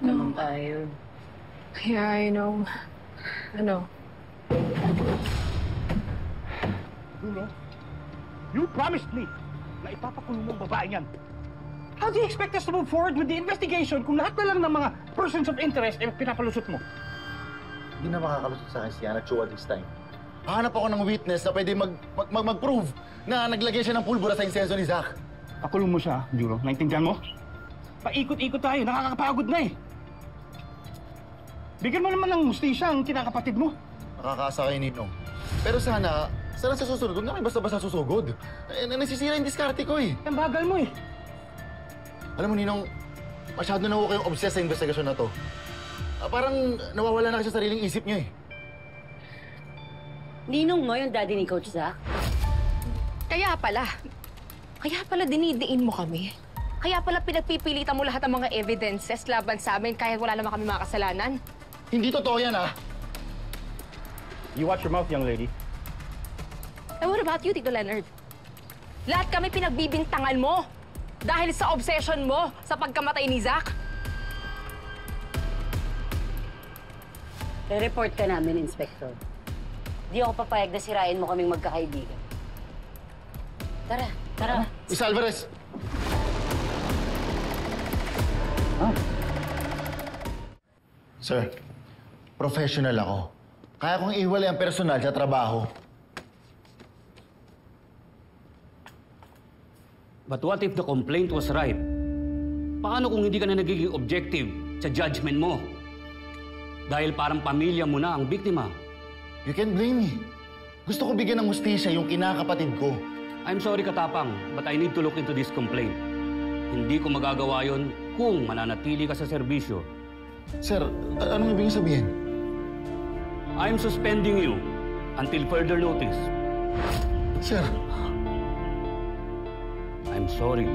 Naman tayo. Yeah, I know. Ano? Bruno, you promised me na ipapakulong mo ang babae niyan. How do you expect us to move forward with the investigation kung lahat na lang ng mga persons of interest ay pinapalusot mo? Hindi na makakalusot sa akin si Ana Chua this time. Hahanap ako ng witness na pwede mag-prove na naglagay siya ng pulbura sa insenso ni Zach. Pakulong mo siya, Juro. Naintindihan mo? Paikot-ikot tayo. Nakakapagod na eh. Bigyan mo naman ng hustisya ang kinakapatid mo. Nakakaasa kay Ninong. Pero sana sa susunod, huwag na kayo basta-basta susugod. Nasisira yung diskarte ko eh. Ang bagal mo eh. Alam mo, Ninong, masyado na ako kayong obsessed sa investigasyon na to. Parang nawawala na kasi sa sariling isip niyo eh. Ninong mo yung daddy ni Coach Zach? Kaya pala dinidiin mo kami. Kaya pala pinagpipilitan mo lahat ng mga evidences laban sa amin kahit wala naman kami mga kasalanan. Hindi totoo yan, ah! You watch your mouth, young lady. And what about you, Tito Leonard? Lahat kami pinagbibintangan mo dahil sa obsession mo sa pagkamatay ni Zach. Re-report ka namin, Inspector. Di ako papayag na sirain mo kaming magkakaibigan. Tara, tara. Miss Alvarez! Sir, professional ako. Kaya kong ihiwalay ang personal sa trabaho. But what if the complaint was right? Paano kung hindi ka na nagiging objective sa judgment mo? Dahil parang pamilya mo na ang biktima. You can't blame me. Gusto ko bigyan ng hustisya yung kinakapatid ko. I'm sorry, Katapang, but I need to look into this complaint. Hindi ko magagawa yon kung mananatili ka sa serbisyo. Sir, anong ibig sabihin? I'm suspending you until further notice. Sir, I'm sorry.